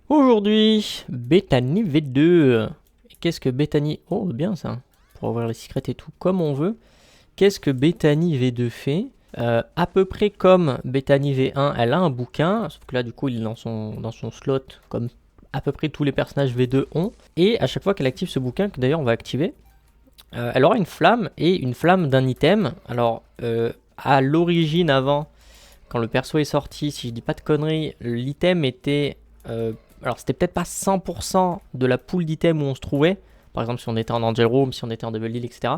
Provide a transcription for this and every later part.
Aujourd'hui, Bethany V2. Qu'est-ce que Bethany... Oh, bien ça. Pour ouvrir les secrets et tout comme on veut. Qu'est-ce que Bethany V2 fait à peu près comme Bethany V1, elle a un bouquin. Sauf que là, du coup, il est dans son slot, comme à peu près tous les personnages V2 ont. Et à chaque fois qu'elle active ce bouquin, que d'ailleurs on va activer, elle aura une flamme et une flamme d'un item. Alors, à l'origine, avant, quand le perso est sorti, si je dis pas de conneries, l'item était... alors c'était peut-être pas 100% de la pool d'items où on se trouvait. Par exemple si on était en Angel Room, si on était en Double Deal, etc.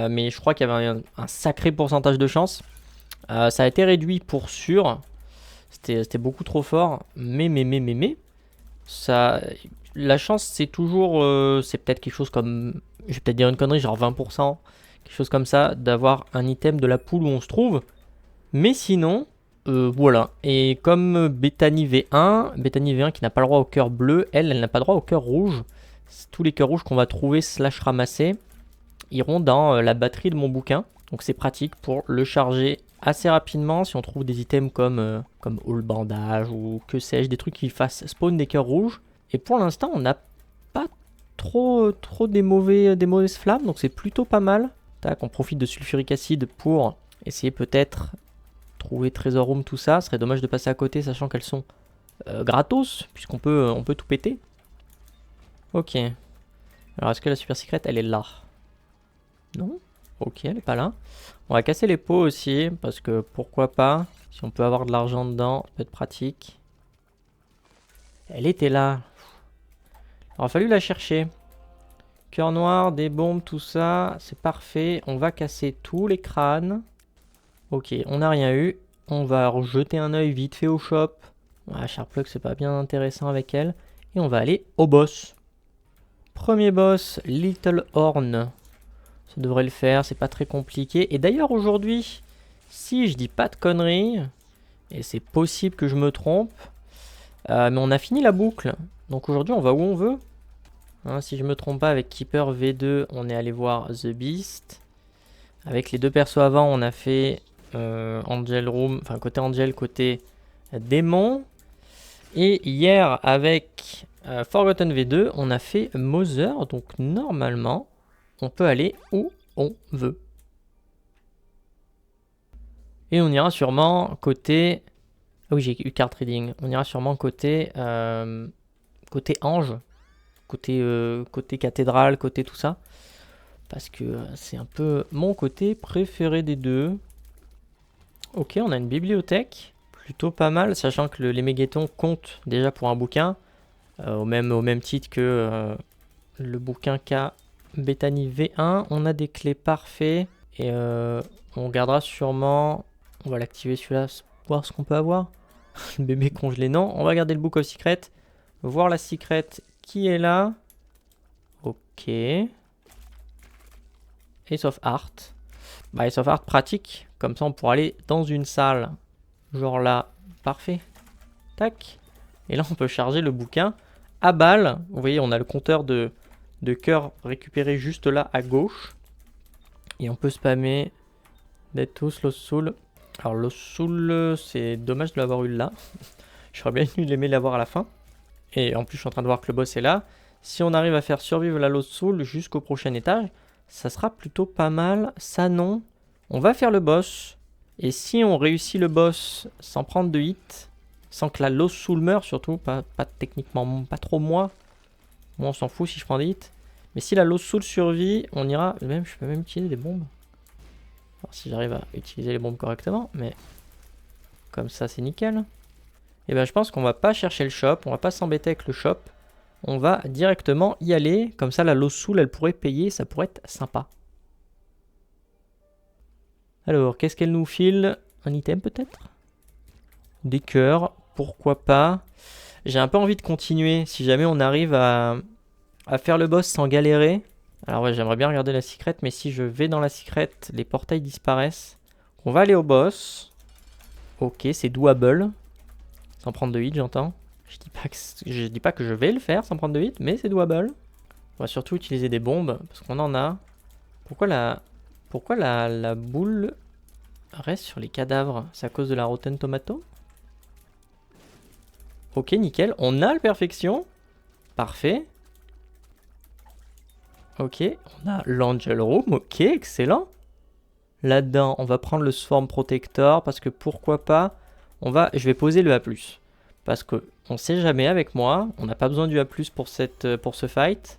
Mais je crois qu'il y avait un sacré pourcentage de chance. Ça a été réduit pour sûr. C'était beaucoup trop fort. Mais, ça, la chance c'est toujours... c'est peut-être quelque chose comme... Je vais peut-être dire une connerie, genre 20%. Quelque chose comme ça, d'avoir un item de la pool où on se trouve. Mais sinon, voilà. Et comme Bethany V1 qui n'a pas le droit au cœur bleu, elle n'a pas le droit au cœur rouge. Tous les cœurs rouges qu'on va trouver slash ramasser iront dans la batterie de mon bouquin. Donc c'est pratique pour le charger assez rapidement si on trouve des items comme all bandage ou que sais-je, des trucs qui fassent spawn des cœurs rouges. Et pour l'instant, on n'a pas trop des mauvaises flammes, donc c'est plutôt pas mal. Tac, on profite de sulfuric acid pour essayer peut-être trouver trésor room, tout ça. Ce serait dommage de passer à côté, sachant qu'elles sont gratos, puisqu'on peut, on peut tout péter. Ok. Alors, est-ce que la super secrète, elle est là? Non. Ok, elle est pas là. On va casser les pots aussi, parce que pourquoi pas. Si on peut avoir de l'argent dedans, ça peut être pratique. Elle était là. Il aura fallu la chercher. Cœur noir, des bombes, tout ça, c'est parfait. On va casser tous les crânes. Ok, on n'a rien eu. On va rejeter un œil vite fait au shop. Ah, Sharplug, c'est pas bien intéressant avec elle. Et on va aller au boss. Premier boss, Little Horn. Ça devrait le faire, c'est pas très compliqué. Et d'ailleurs, aujourd'hui, si je dis pas de conneries, et c'est possible que je me trompe, mais on a fini la boucle. Donc aujourd'hui, on va où on veut. Hein, si je me trompe pas, avec Keeper V2, on est allé voir The Beast. Avec les deux persos avant, on a fait Angel Room, enfin côté Angel, côté démon. Et hier, avec Forgotten V2, on a fait Mother. Donc normalement, on peut aller où on veut. Et on ira sûrement côté... Ah oui, j'ai eu card trading. On ira sûrement côté, côté ange. Côté cathédrale, côté tout ça. Parce que c'est un peu mon côté préféré des deux. Ok, on a une bibliothèque. Plutôt pas mal, sachant que les mégatons comptent déjà pour un bouquin. Au même titre que le bouquin qu'a Bethany V1. On a des clés parfaits. Et on gardera sûrement... On va l'activer celui-là, voir ce qu'on peut avoir. Le bébé congelé, non. On va garder le Book of Secret. Voir la secret qui est là. Ok. Ace of Heart. Bah, Ace of Heart pratique. Comme ça, on pourra aller dans une salle. Genre là. Parfait. Tac. Et là, on peut charger le bouquin à balle. Vous voyez, on a le compteur de cœur récupéré juste là à gauche. Et on peut spammer Dead Tooth, Lost Soul. Alors, Lost Soul, c'est dommage de l'avoir eu là. J'aurais bien aimé l'avoir à la fin. Et en plus, je suis en train de voir que le boss est là. Si on arrive à faire survivre la Lost Soul jusqu'au prochain étage, ça sera plutôt pas mal. Ça, non. On va faire le boss. Et si on réussit le boss sans prendre de hit, sans que la Lost Soul meure surtout, pas techniquement, pas trop moi. Moi, on s'en fout si je prends des hits. Mais si la Lost Soul survit, on ira... Même, je peux même utiliser des bombes. Alors, si j'arrive à utiliser les bombes correctement, mais... Comme ça, c'est nickel. Et ben, je pense qu'on va pas chercher le shop, on va pas s'embêter avec le shop. On va directement y aller. Comme ça, la Lost Soul, elle pourrait payer, ça pourrait être sympa. Alors, qu'est-ce qu'elle nous file? Un item peut-être? Des cœurs, pourquoi pas. J'ai un peu envie de continuer, si jamais on arrive à faire le boss sans galérer. Alors ouais, j'aimerais bien regarder la secret, mais si je vais dans la secret, les portails disparaissent. On va aller au boss. Ok, c'est doable. Sans prendre de hit, j'entends. Je dis pas que je vais le faire sans prendre de hit, mais c'est doable. On va surtout utiliser des bombes, parce qu'on en a. Pourquoi la boule reste sur les cadavres? C'est à cause de la Rotten Tomato? Ok, nickel. On a le perfection. Parfait. Ok, on a l'Angel Room. Ok, excellent. Là-dedans, on va prendre le Swarm Protector parce que pourquoi pas. Je vais poser le A+. Parce que on sait jamais avec moi. On n'a pas besoin du A+, pour ce fight.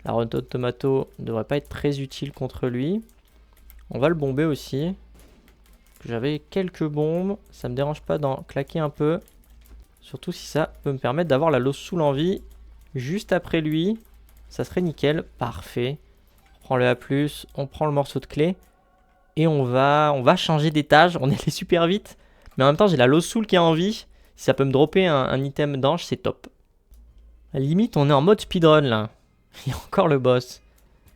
La Rotten Tomato ne devrait pas être très utile contre lui. On va le bomber aussi. J'avais quelques bombes. Ça me dérange pas d'en claquer un peu. Surtout si ça peut me permettre d'avoir la Lost Soul en vie. Juste après lui. Ça serait nickel. Parfait. On prend le A+, on prend le morceau de clé. Et on va changer d'étage. On est allé super vite. Mais en même temps, j'ai la Lost Soul qui est en vie. Si ça peut me dropper un item d'ange, c'est top. À la limite, on est en mode speedrun là. Il y a encore le boss.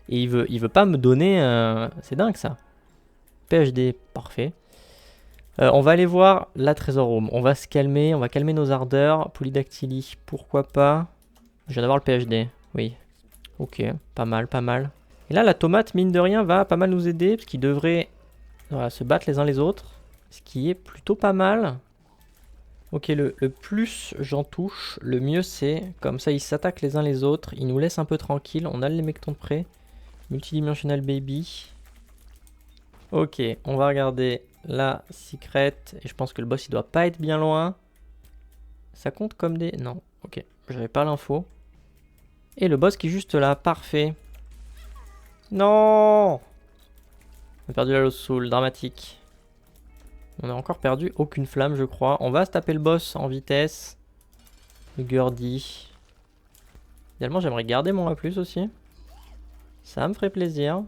Et il veut pas me donner... C'est dingue ça. PhD, parfait. On va aller voir la Trésor Room. On va se calmer, on va calmer nos ardeurs. Polydactylie, pourquoi pas. Je viens d'avoir le PhD, oui. Ok, pas mal, pas mal. Et là, la tomate, mine de rien, va pas mal nous aider. Parce qu'ils devraient se battre les uns les autres. Ce qui est plutôt pas mal. Ok, le plus j'en touche, le mieux c'est. Comme ça, ils s'attaquent les uns les autres. Ils nous laissent un peu tranquilles. On a les mectons de près. Multidimensional Baby. Ok, on va regarder la secret. Et je pense que le boss, il doit pas être bien loin. Ça compte comme des... Non, ok, j'avais pas l'info. Et le boss qui est juste là, parfait. Non! On a perdu la Lost Soul, dramatique. On a encore perdu aucune flamme, je crois. On va se taper le boss en vitesse. Le Gurdy. Idéalement, j'aimerais garder mon A+, aussi. Ça me ferait plaisir.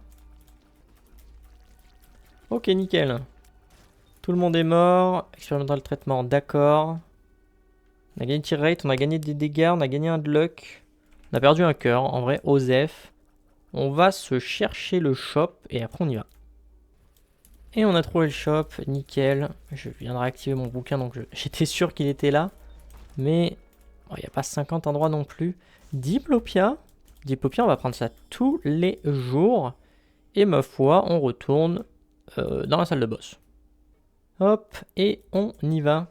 Ok, nickel. Tout le monde est mort. Expérimental traitement, d'accord. On a gagné tir rate, on a gagné des dégâts, on a gagné un de luck. On a perdu un cœur, en vrai, Osef. On va se chercher le shop et après on y va. Et on a trouvé le shop, nickel. Je viens de réactiver mon bouquin, donc j'étais sûr qu'il était là. Mais il n'y a pas 50 endroits non plus. Diplopia. Diplopia, on va prendre ça tous les jours. Et ma foi, on retourne dans la salle de boss. Hop, et on y va.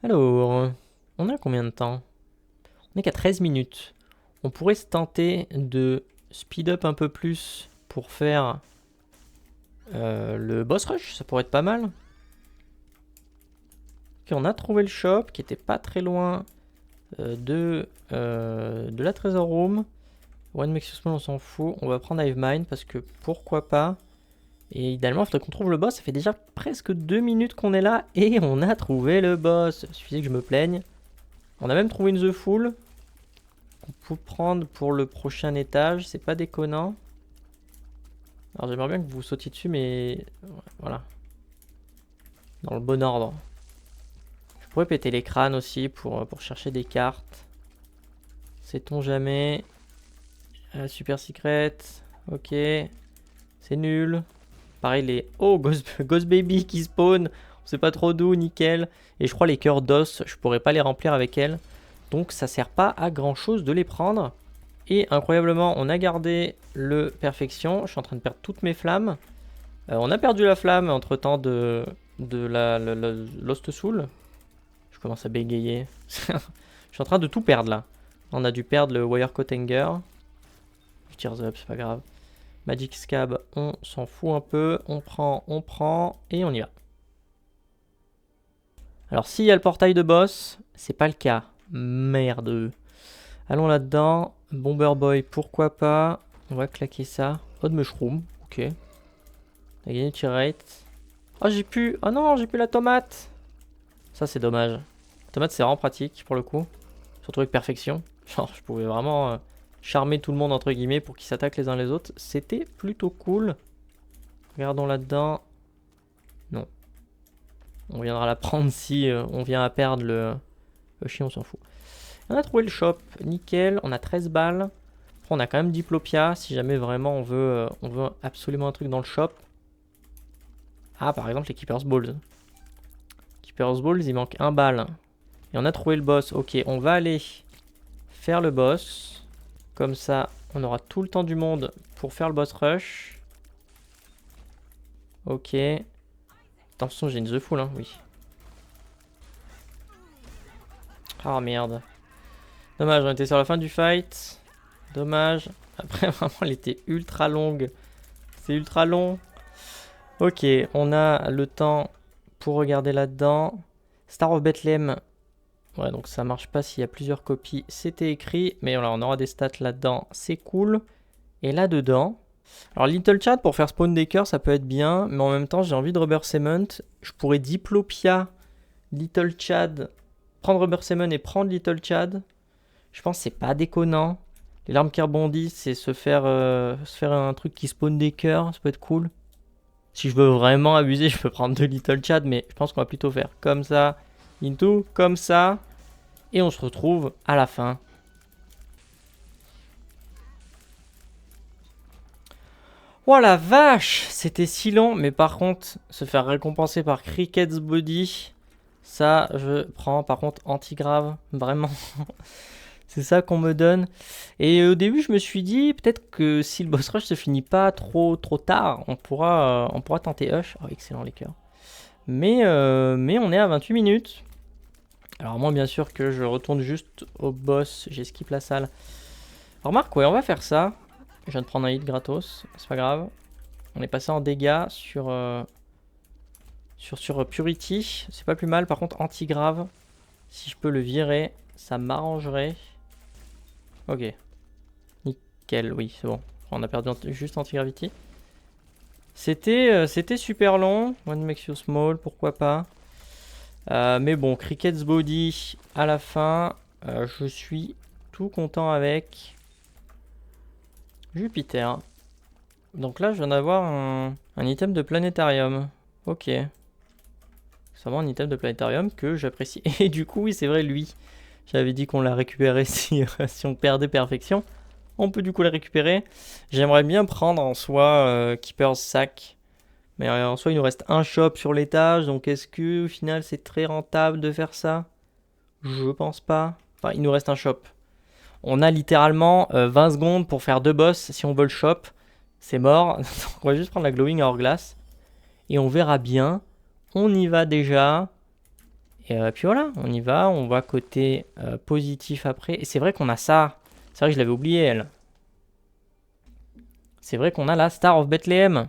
Alors, on a combien de temps? On est qu'à 13 minutes. On pourrait se tenter de speed up un peu plus pour faire le boss rush. Ça pourrait être pas mal. Ok, on a trouvé le shop qui était pas très loin de la Trésor Room. One Makes You Small, on s'en fout. On va prendre Hive Mind parce que pourquoi pas. Et idéalement, il faudrait qu'on trouve le boss. Ça fait déjà presque 2 minutes qu'on est là et on a trouvé le boss. Il suffisait que je me plaigne. On a même trouvé une The Fool qu'on peut prendre pour le prochain étage. C'est pas déconnant. Alors j'aimerais bien que vous sautiez dessus, mais voilà. Dans le bon ordre. Je pourrais péter les crânes aussi pour chercher des cartes. Sait-on jamais. Super secret. Ok. C'est nul. Pareil, les... Oh, Ghost Baby qui spawn. On sait pas trop d'où, nickel. Et je crois les cœurs d'os, je pourrais pas les remplir avec elle. Donc ça sert pas à grand chose de les prendre. Et incroyablement, on a gardé le perfection. Je suis en train de perdre toutes mes flammes. On a perdu la flamme entre temps de la Lost Soul. Je commence à bégayer. Je suis en train de tout perdre là. On a dû perdre le Wire Cottanger. Je tire up, c'est pas grave. Magic Scab, on s'en fout un peu. On prend et on y va. Alors s'il y a le portail de boss, c'est pas le cas. Merde. Allons là-dedans. Bomber Boy, pourquoi pas. On va claquer ça. Odd Mushroom, ok. On a gagné tir rate. Oh j'ai plus. Oh non, j'ai plus la tomate. Ça c'est dommage. La tomate c'est vraiment pratique pour le coup. Surtout avec perfection. Genre je pouvais vraiment charmer tout le monde entre guillemets pour qu'ils s'attaquent les uns les autres. C'était plutôt cool. Regardons là-dedans. Non. On viendra la prendre si on vient à perdre le chien, on s'en fout. On a trouvé le shop, nickel. On a 13 balles. Après, on a quand même Diplopia si jamais vraiment on veut absolument un truc dans le shop. Ah, par exemple les Keeper's Balls. Keeper's Balls, il manque 1 balle. Et on a trouvé le boss. Ok, on va aller faire le boss. Comme ça, on aura tout le temps du monde pour faire le boss rush. Ok. Attention, j'ai une The Fool, hein, oui. Oh merde. Dommage, on était sur la fin du fight. Dommage. Après, vraiment, elle était ultra longue. C'est ultra long. Ok, on a le temps pour regarder là-dedans. Star of Bethlehem. Ouais, donc ça marche pas s'il y a plusieurs copies. C'était écrit. Mais voilà, on aura des stats là-dedans. C'est cool. Et là-dedans... Alors, Little Chad, pour faire spawn des cœurs, ça peut être bien. Mais en même temps, j'ai envie de Rubber Cement. Je pourrais Diplopia, Little Chad, prendre Rubber Cement et prendre Little Chad. Je pense que c'est pas déconnant. Les larmes qui rebondissent, c'est se faire un truc qui spawn des cœurs. Ça peut être cool. Si je veux vraiment abuser, je peux prendre deux Little Chad. Mais je pense qu'on va plutôt faire comme ça, into, comme ça. Et on se retrouve à la fin. Oh la vache, c'était si long. Mais par contre, se faire récompenser par Cricket's Body, ça, je prends par contre anti-grave. Vraiment. C'est ça qu'on me donne. Et au début, je me suis dit, peut-être que si le boss rush se finit pas trop tard, on pourra tenter Hush. Oh, excellent les cœurs. Mais on est à 28 minutes. Alors moi, bien sûr que je retourne juste au boss. J'esquive la salle. Remarque, ouais, on va faire ça. Je viens de prendre un hit gratos. C'est pas grave. On est passé en dégâts sur Purity. C'est pas plus mal. Par contre, anti-grave, si je peux le virer, ça m'arrangerait. Ok. Nickel, oui, c'est bon. On a perdu juste anti-gravity. C'était super long. One makes you small, pourquoi pas. Mais bon, Cricket's Body à la fin. Je suis tout content avec Jupiter. Donc là, je viens d'avoir un item de planétarium. Ok. C'est vraiment un item de planétarium que j'apprécie. Et du coup, oui, c'est vrai, lui. J'avais dit qu'on l'a récupéré si on perdait perfection. On peut du coup la récupérer. J'aimerais bien prendre en soi Keeper's Sack. Mais en soi, il nous reste un shop sur l'étage. Donc est-ce que au final, c'est très rentable de faire ça? Je pense pas. Enfin, il nous reste un shop. On a littéralement 20 secondes pour faire deux boss. Si on veut le shop, c'est mort. Donc on va juste prendre la Glowing Hourglass. Et on verra bien. On y va déjà. Et puis voilà, on y va, on va côté positif après. Et c'est vrai qu'on a ça. C'est vrai que je l'avais oublié, elle. C'est vrai qu'on a la Star of Bethlehem.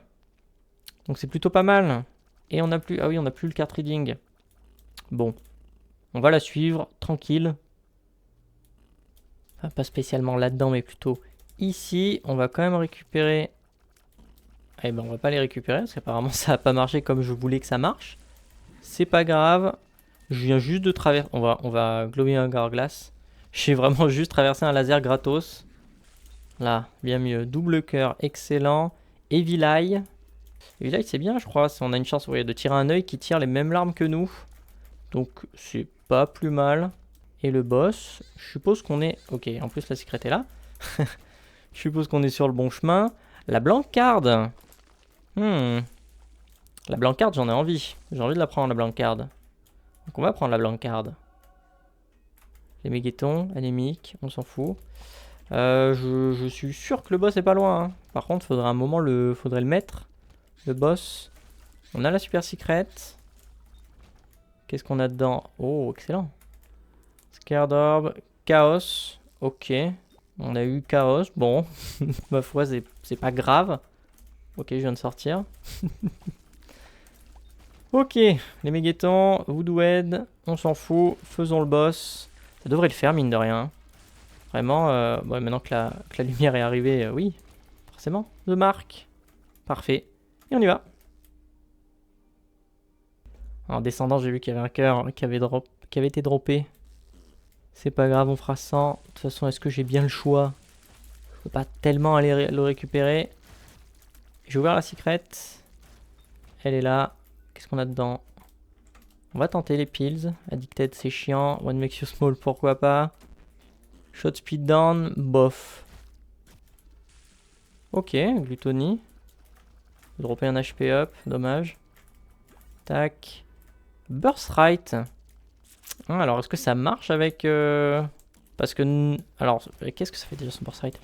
Donc c'est plutôt pas mal. Et on a plus... Ah oui, on n'a plus le card reading. Bon. On va la suivre, tranquille. Enfin, pas spécialement là-dedans, mais plutôt ici. On va quand même récupérer... Eh ben, on va pas les récupérer, parce qu'apparemment ça n'a pas marché comme je voulais que ça marche. C'est pas grave. Je viens juste de traverser... On va glober un Hourglass. J'ai vraiment juste traversé un laser gratos. Là, bien mieux. Double cœur, excellent. Evil Eye. Evil Eye, c'est bien, je crois. Si on a une chance, vous voyez, de tirer un œil qui tire les mêmes larmes que nous. Donc, c'est pas plus mal. Et le boss, je suppose qu'on est... Ok, en plus, la secrète est là. Je suppose qu'on est sur le bon chemin. La Blancarde. La Blancarde, j'en ai envie. J'ai envie de la prendre, la Blancarde. Donc on va prendre la Blancarde. Les mégaton, anémiques, on s'en fout. Je suis sûr que le boss est pas loin. Hein. Par contre, faudrait un moment faudrait le mettre. Le boss. On a la super secret. Qu'est-ce qu'on a dedans? Oh, excellent. Scared Orb, Chaos. Ok. On a eu Chaos. Bon, ma foi, c'est pas grave. Ok, je viens de sortir. Ok, les mégatons, Voodoo Head, on s'en fout, faisons le boss. Ça devrait le faire, mine de rien. Vraiment, bon, maintenant que la lumière est arrivée, oui, forcément. The Mark, parfait. Et on y va. En descendant, j'ai vu qu'il y avait un cœur qui avait été droppé. C'est pas grave, on fera 100. De toute façon, est-ce que j'ai bien le choix? Je peux pas tellement aller le récupérer. J'ai ouvert la secret. Elle est là. Qu'est-ce qu'on a dedans? On va tenter les pills. Addicted, c'est chiant. One makes you small, pourquoi pas. Shot speed down, bof. Ok, gluttony. Dropper un HP up, dommage. Tac. Birthright. Ah, alors, est-ce que ça marche avec... Parce que... Alors, qu'est-ce que ça fait déjà son Birthright?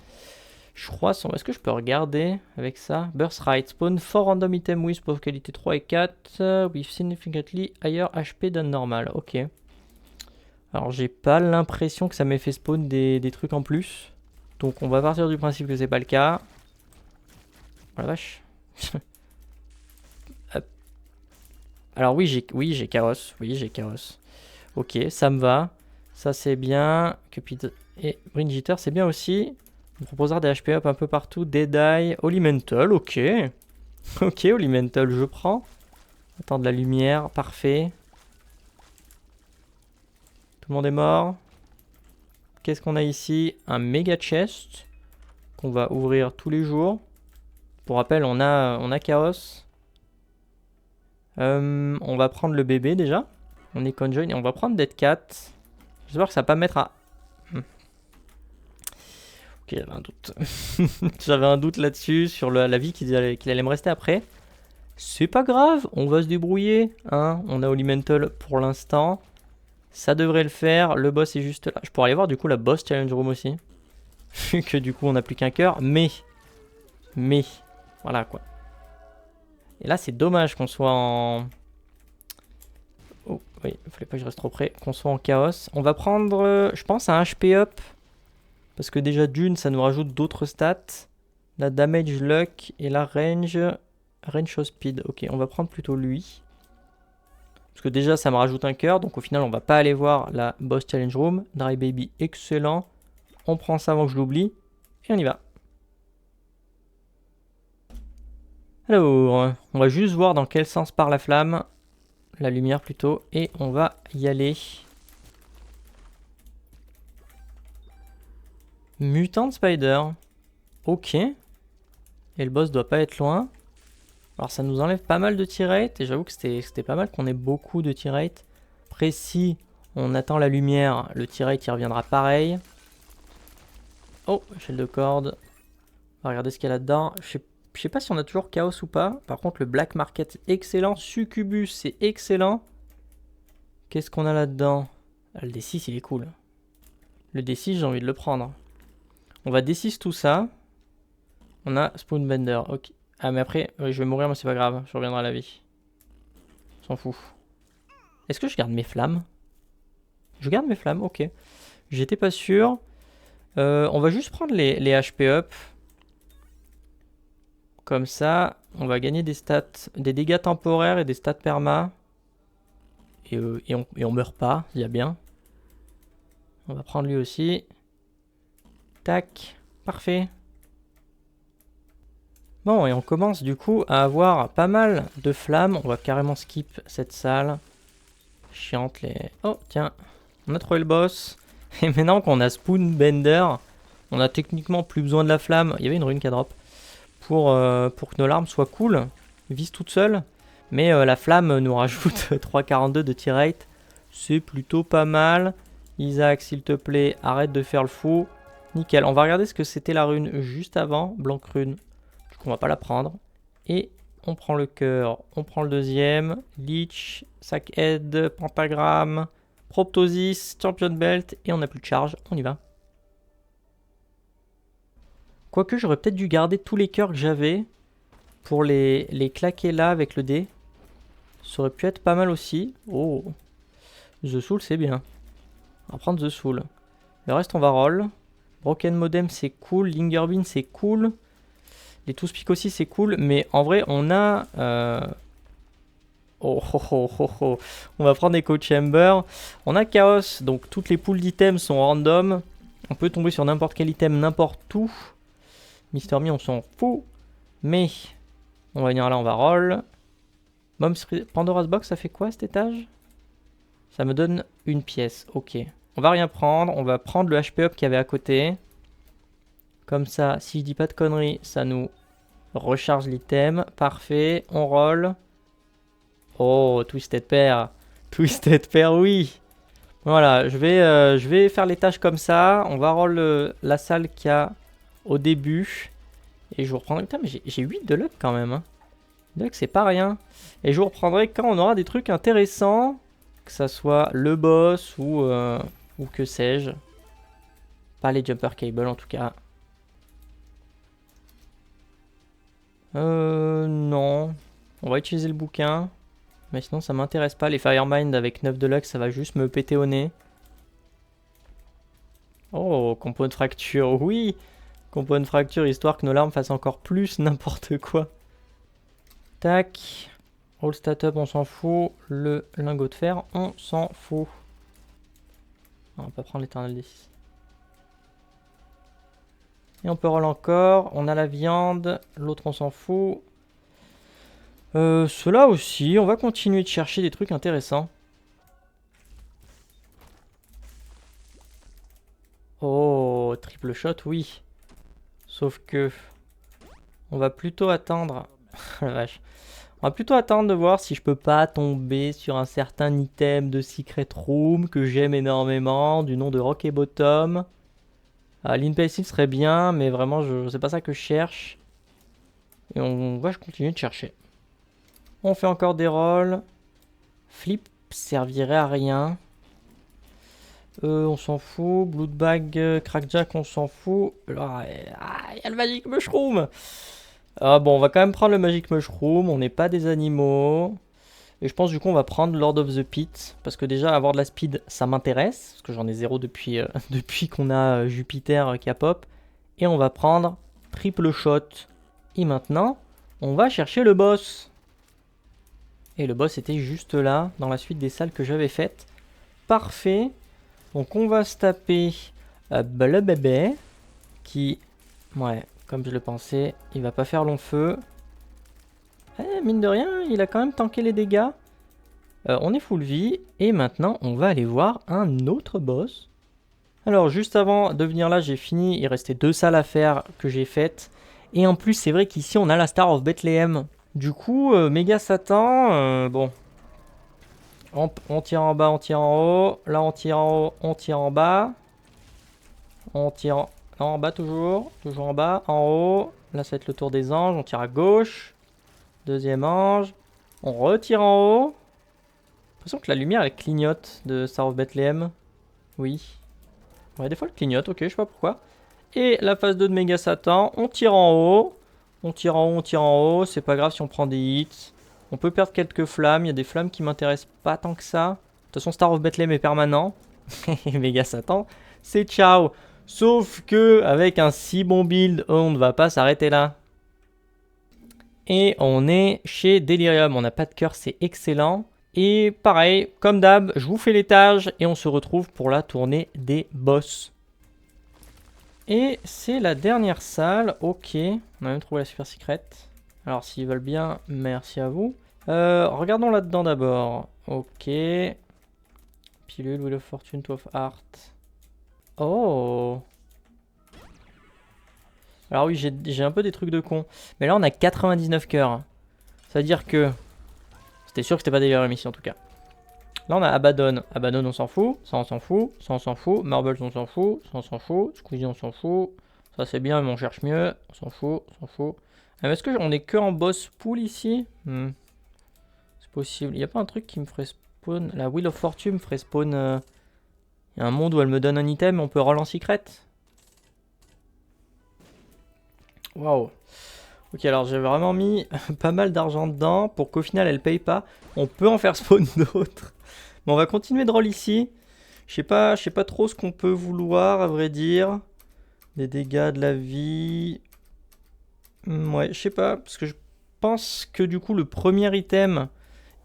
Je crois son... Est-ce que je peux regarder avec ça? Birthright. Spawn 4 random items with both qualité 3 et 4 with significantly higher HP than normal. Ok. Alors j'ai pas l'impression que ça m'ait fait spawn des trucs en plus. Donc on va partir du principe que c'est pas le cas. Oh la vache. Alors oui j'ai Chaos. Oui j'ai Chaos. Ok, ça me va. Ça c'est bien. Cupid et Bringitter c'est bien aussi. On proposera des HP up un peu partout. Deadeye, Olimental, ok. Ok, Olimental, je prends. Attends, de la lumière, parfait. Tout le monde est mort. Qu'est-ce qu'on a ici? Un méga chest qu'on va ouvrir tous les jours. Pour rappel, on a Chaos. On va prendre le bébé déjà. On est conjoin et on va prendre Dead Cat. J'espère que ça va pas mettre à... Ok, j'avais un doute. J'avais un doute là-dessus, sur la vie qu'il allait me rester après. C'est pas grave, on va se débrouiller. Hein, on a Olimental pour l'instant. Ça devrait le faire. Le boss est juste là. Je pourrais aller voir du coup la boss challenge room aussi. Vu que du coup on n'a plus qu'un cœur. Mais. Voilà quoi. Et là c'est dommage qu'on soit en... Oh oui, il fallait pas que je reste trop près. Qu'on soit en chaos. On va prendre, je pense, un HP up. Parce que déjà d'une, ça nous rajoute d'autres stats. La damage luck et la range. Range of speed. Ok, on va prendre plutôt lui. Parce que déjà ça me rajoute un cœur. Donc au final on va pas aller voir la boss challenge room. Dry baby, excellent. On prend ça avant que je l'oublie. Et on y va. Alors, on va juste voir dans quel sens part la flamme. La lumière plutôt. Et on va y aller. Mutant Spider. Ok. Et le boss doit pas être loin. Alors ça nous enlève pas mal de tirate. Et j'avoue que c'était pas mal qu'on ait beaucoup de tirate. Après si on attend la lumière, le tirate il reviendra pareil. Oh, échelle de corde. On va regarder ce qu'il y a là-dedans. Je sais pas si on a toujours Chaos ou pas. Par contre le Black Market excellent. Succubus c'est excellent. Qu'est-ce qu'on a là-dedans? Le D6 il est cool. Le D6 j'ai envie de le prendre. On va D6 tout ça. On a Spoonbender. Ok. Ah mais après, je vais mourir mais c'est pas grave. Je reviendrai à la vie. On s'en fout. Est-ce que je garde mes flammes? Je garde mes flammes, ok. J'étais pas sûr. On va juste prendre les HP up. Comme ça, on va gagner des stats, des dégâts temporaires et des stats perma. Et on meurt pas, il y a bien. On va prendre lui aussi. Tac, parfait. Bon, et on commence du coup à avoir pas mal de flammes. On va carrément skip cette salle. Chiante les... Oh, tiens, on a trouvé le boss. Et maintenant qu'on a Spoonbender, on a techniquement plus besoin de la flamme. Il y avait une rune qui a drop. Pour que nos larmes soient cool. Visent toutes seules. Mais la flamme nous rajoute 3,42 de tir rate. C'est plutôt pas mal. Isaac, s'il te plaît, arrête de faire le fou. Nickel. On va regarder ce que c'était la rune juste avant. Blanc rune. Du coup, on va pas la prendre. Et on prend le cœur. On prend le deuxième. Leech, sac head, pentagramme, proptosis, champion belt. Et on n'a plus de charge. On y va. Quoique j'aurais peut-être dû garder tous les cœurs que j'avais pour les claquer là avec le dé. Ça aurait pu être pas mal aussi. Oh, The Soul c'est bien. On va prendre The Soul. Le reste on va roll. Broken Modem c'est cool. Lingerbin c'est cool. Les Toothpick aussi c'est cool. Mais en vrai on a... Oh, oh, oh, oh, oh. On va prendre Echo Chamber. On a Chaos. Donc toutes les poules d'items sont random. On peut tomber sur n'importe quel item, n'importe où. Mister Me on s'en fout. Mais on va venir là, on va roll. Pandora's Box, ça fait quoi cet étage? Ça me donne une pièce, ok. On va rien prendre, on va prendre le HP up qu'il y avait à côté. Comme ça, si je dis pas de conneries, ça nous recharge l'item. Parfait, on roll. Oh, Twisted Pair. Twisted Pair, oui. Voilà, je vais faire les tâches comme ça. On va roll la salle qu'il y a au début. Et je vous reprendrai... Putain, mais j'ai 8 de luck quand même. Hein. Luck, c'est pas rien. Et je vous reprendrai quand on aura des trucs intéressants. Que ça soit le boss ou que sais-je. Pas les jumper cable en tout cas. Non. On va utiliser le bouquin. Mais sinon, ça m'intéresse pas. Les Firemind avec 9 de luck, ça va juste me péter au nez. Oh, compo de fracture, oui. Compo de fracture, histoire que nos larmes fassent encore plus n'importe quoi. Tac. All stat up, on s'en fout. Le lingot de fer, on s'en fout. On va pas prendre l'éternel D6. Et on peut roll encore. On a la viande. L'autre, on s'en fout. Cela aussi. On va continuer de chercher des trucs intéressants. Oh, triple shot, oui. Sauf que... On va plutôt attendre... La vache. On va plutôt attendre de voir si je peux pas tomber sur un certain item de Secret Room que j'aime énormément, du nom de Rock et Bottom. L'Impassive serait bien, mais vraiment, c'est pas ça que je cherche. Et on va continuer de chercher. On fait encore des rolls. Flip servirait à rien. On s'en fout. Bloodbag, Crackjack, on s'en fout. Ah, y a le Magic Mushroom. Bon, on va quand même prendre le Magic Mushroom. On n'est pas des animaux. Et je pense du coup on va prendre Lord of the Pit. Parce que déjà avoir de la speed ça m'intéresse. Parce que j'en ai zéro depuis, depuis qu'on a Jupiter qui a pop. Et on va prendre triple shot. Et maintenant on va chercher le boss. Et le boss était juste là dans la suite des salles que j'avais faites. Parfait. Donc on va se taper le bébé. Qui, ouais, comme je le pensais, il va pas faire long feu. Mine de rien, il a quand même tanké les dégâts. On est full vie. Et maintenant, on va aller voir un autre boss. Alors, juste avant de venir là, j'ai fini. Il restait 2 salles à faire que j'ai faites. Et en plus, c'est vrai qu'ici, on a la Star of Bethlehem. Du coup, méga Satan, bon. On tire en bas, on tire en haut. Là, on tire en haut, on tire en bas. On tire en bas toujours. Toujours en bas, en haut. Là, ça va être le tour des anges. On tire à gauche. Deuxième ange. On retire en haut. J'ai l'impression que la lumière, elle clignote de Star of Bethlehem. Oui. Ouais, des fois, elle clignote. Ok, je sais pas pourquoi. Et la phase 2 de Méga Satan. On tire en haut. On tire en haut, on tire en haut. C'est pas grave si on prend des hits. On peut perdre quelques flammes. Il y a des flammes qui m'intéressent pas tant que ça. De toute façon, Star of Bethlehem est permanent. Et Méga Satan, c'est ciao. Sauf que avec un si bon build, on ne va pas s'arrêter là. Et on est chez Delirium. On n'a pas de cœur, c'est excellent. Et pareil, comme d'hab, je vous fais l'étage et on se retrouve pour la tournée des boss. Et c'est la dernière salle. Ok, on a même trouvé la super secret. Alors s'ils veulent bien, merci à vous. Regardons là-dedans d'abord. Ok. Pilule, Wheel of Fortune, Two of Heart. Oh. Alors oui, j'ai un peu des trucs de con. Mais là, on a 99 cœurs. Ça veut dire que... C'était sûr que c'était pas Delirium ici en tout cas. Là, on a Abaddon. Abaddon, on s'en fout. Ça, on s'en fout. Ça, on s'en fout. Marbles, on s'en fout. Ça, on s'en fout. Squeezie, on s'en fout. Ça, c'est bien, mais on cherche mieux. On s'en fout. On s'en fout. Est-ce qu'on est que en boss pool ici? C'est possible. Il n'y a pas un truc qui me ferait spawn... La Wheel of Fortune me ferait spawn... Il y a un monde où elle me donne un item et on peut roll en secret. Waouh. Ok, alors j'ai vraiment mis pas mal d'argent dedans pour qu'au final elle paye pas. On peut en faire spawn d'autres. Mais on va continuer de roll ici. Je sais pas trop ce qu'on peut vouloir à vrai dire. Des dégâts, de la vie. Ouais, je sais pas. Parce que je pense que du coup le premier item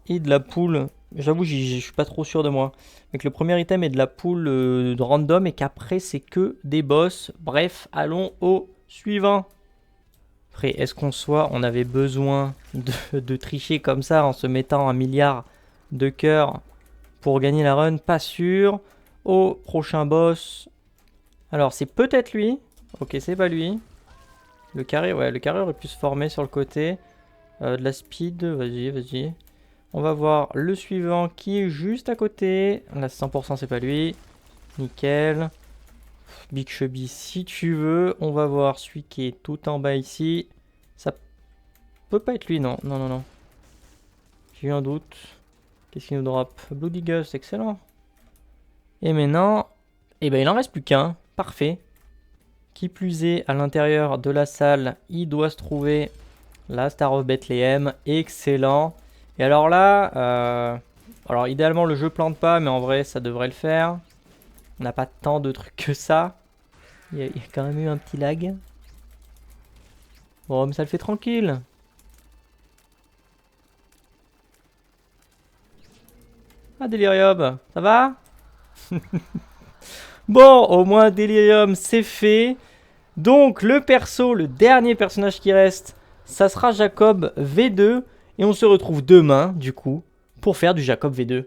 est de la pool. J'avoue, je suis pas trop sûr de moi. Mais que le premier item est de la pool de random et qu'après c'est que des boss. Bref, allons au suivant. Après, est-ce on avait besoin de tricher comme ça en se mettant 1 milliard de cœurs pour gagner la run? Pas sûr. Au prochain boss. Alors, c'est peut-être lui. Ok, c'est pas lui. Le carré, ouais, le carré aurait pu se former sur le côté. De la speed, vas-y, vas-y. On va voir le suivant qui est juste à côté. Là, 100%, c'est pas lui. Nickel. Big Chubby, si tu veux. On va voir celui qui est tout en bas ici. Ça peut pas être lui, non. Non, non, non. J'ai eu un doute. Qu'est-ce qu'il nous drop? Bloody Gust, excellent. Et maintenant, eh ben, il en reste plus qu'un. Parfait. Qui plus est, à l'intérieur de la salle, il doit se trouver la Star of Bethlehem. Excellent. Et alors là, alors idéalement le jeu plante pas, mais en vrai ça devrait le faire. On n'a pas tant de trucs que ça. Il y a quand même eu un petit lag. Bon, mais ça le fait tranquille. Ah, Delirium, ça va? Bon, au moins Delirium, c'est fait. Donc, le perso, le dernier personnage qui reste, ça sera Jacob V2. Et on se retrouve demain, du coup, pour faire du Jacob V2.